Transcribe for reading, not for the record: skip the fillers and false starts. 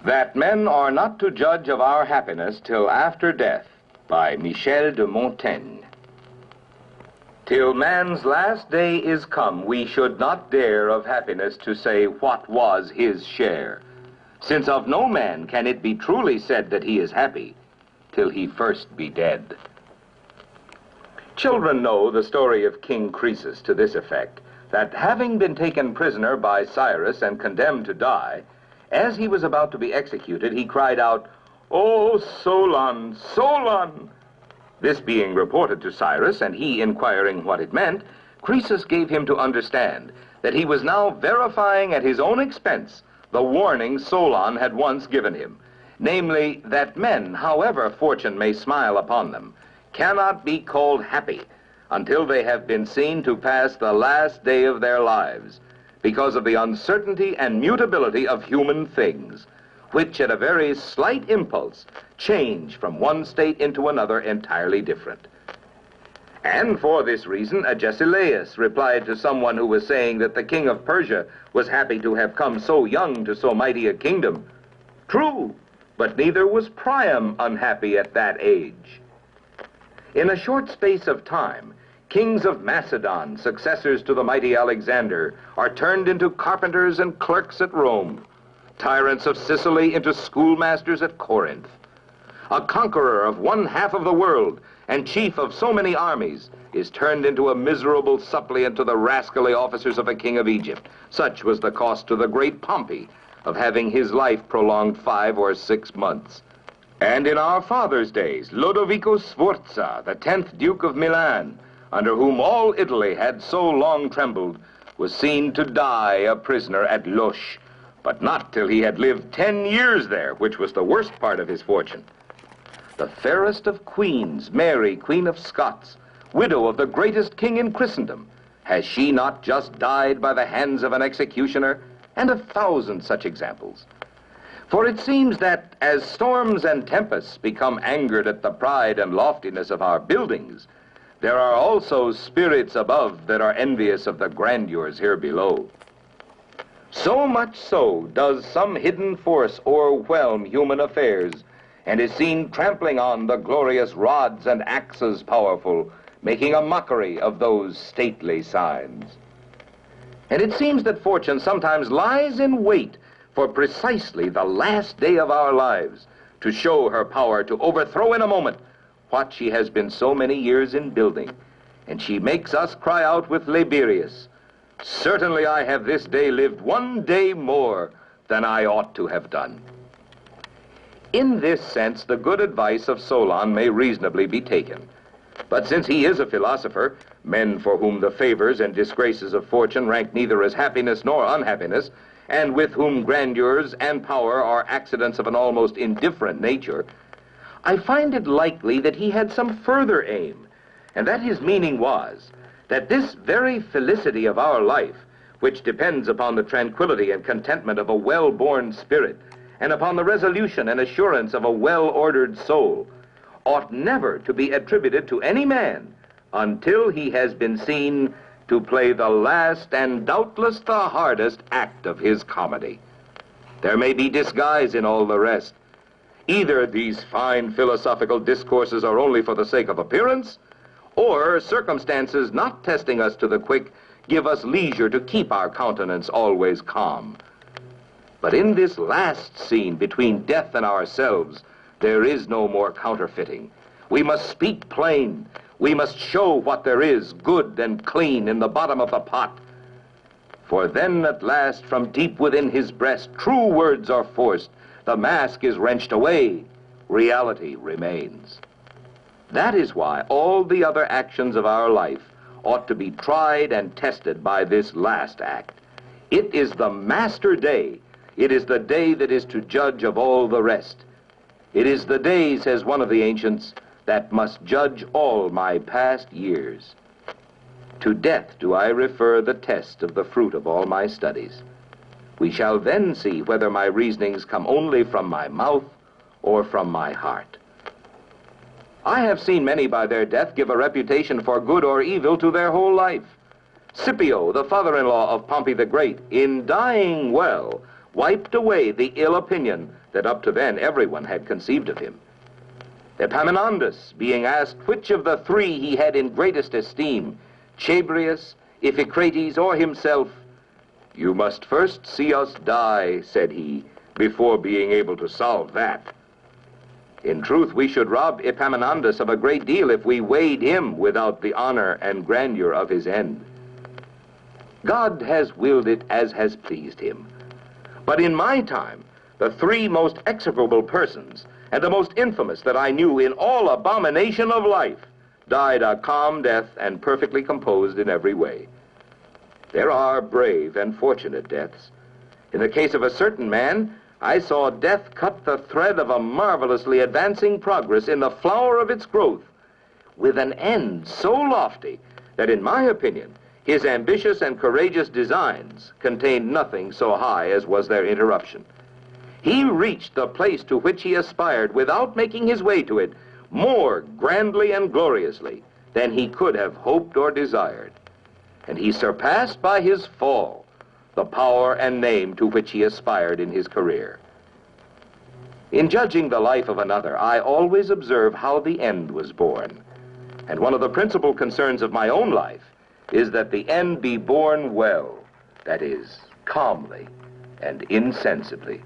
That men are not to judge of our happiness till after death, by Michel de Montaigne. Till man's last day is come, we should not dare of happiness to say what was his share, since of no man can it be truly said that he is happy, till he first be dead. Children know the story of King Croesus to this effect, that having been taken prisoner by Cyrus and condemned to die, as he was about to be executed, he cried out, "O Solon, Solon!" This being reported to Cyrus, and he inquiring what it meant, Croesus gave him to understand that he was now verifying at his own expense the warning Solon had once given him, namely, that men, however fortune may smile upon them, cannot be called happy until they have been seen to pass the last day of their lives, because of the uncertainty and mutability of human things, which at a very slight impulse change from one state into another entirely different. And for this reason, Agesilaus replied to someone who was saying that the king of Persia was happy to have come so young to so mighty a kingdom, "True, but neither was Priam unhappy at that age." In a short space of time, kings of Macedon, successors to the mighty Alexander, are turned into carpenters and clerks at Rome, tyrants of Sicily into schoolmasters at Corinth. A conqueror of one half of the world and chief of so many armies is turned into a miserable suppliant to the rascally officers of a king of Egypt. Such was the cost to the great Pompey of having his life prolonged 5 or 6 months. And in our fathers' days, Lodovico Sforza, the 10th Duke of Milan, under whom all Italy had so long trembled, was seen to die a prisoner at Loches, but not till he had lived 10 years there, which was the worst part of his fortune. The fairest of queens, Mary, Queen of Scots, widow of the greatest king in Christendom, has she not just died by the hands of an executioner? And 1,000 such examples. For it seems that as storms and tempests become angered at the pride and loftiness of our buildings, there are also spirits above that are envious of the grandeurs here below. So much so does some hidden force o'erwhelm human affairs, and is seen trampling on the glorious rods and axes powerful, making a mockery of those stately signs. And it seems that fortune sometimes lies in wait for precisely the last day of our lives, to show her power to overthrow in a moment what she has been so many years in building, and she makes us cry out with Liberius, "Certainly I have this day lived 1 day more than I ought to have done." In this sense, the good advice of Solon may reasonably be taken. But since he is a philosopher, men for whom the favors and disgraces of fortune rank neither as happiness nor unhappiness, and with whom grandeurs and power are accidents of an almost indifferent nature, I find it likely that he had some further aim, and that his meaning was that this very felicity of our life, which depends upon the tranquility and contentment of a well-born spirit, and upon the resolution and assurance of a well-ordered soul, ought never to be attributed to any man until he has been seen to play the last and doubtless the hardest act of his comedy. There may be disguise in all the rest. Either these fine philosophical discourses are only for the sake of appearance, or circumstances not testing us to the quick give us leisure to keep our countenance always calm. But in this last scene between death and ourselves, there is no more counterfeiting. We must speak plain. We must show what there is good and clean in the bottom of the pot. For then at last from deep within his breast true words are forced, the mask is wrenched away, reality remains. That is why all the other actions of our life ought to be tried and tested by this last act. It is the master day. It is the day that is to judge of all the rest. It is the day, says one of the ancients, that must judge all my past years. To death do I refer the test of the fruit of all my studies. We shall then see whether my reasonings come only from my mouth or from my heart. I have seen many by their death give a reputation for good or evil to their whole life. Scipio, the father-in-law of Pompey the Great, in dying well, wiped away the ill opinion that up to then everyone had conceived of him. Epaminondas, being asked which of the three he had in greatest esteem, Chabrias, Iphicrates, or himself, "You must first see us die," said he, "before being able to solve that." In truth, we should rob Epaminondas of a great deal if we weighed him without the honor and grandeur of his end. God has willed it as has pleased him. But in my time, the three most execrable persons, and the most infamous that I knew in all abomination of life, died a calm death and perfectly composed in every way. There are brave and fortunate deaths. In the case of a certain man, I saw death cut the thread of a marvelously advancing progress in the flower of its growth, with an end so lofty that, in my opinion, his ambitious and courageous designs contained nothing so high as was their interruption. He reached the place to which he aspired without making his way to it more grandly and gloriously than he could have hoped or desired. And he surpassed by his fall the power and name to which he aspired in his career. In judging the life of another, I always observe how the end was born. And one of the principal concerns of my own life is that the end be born well, that is, calmly and insensibly.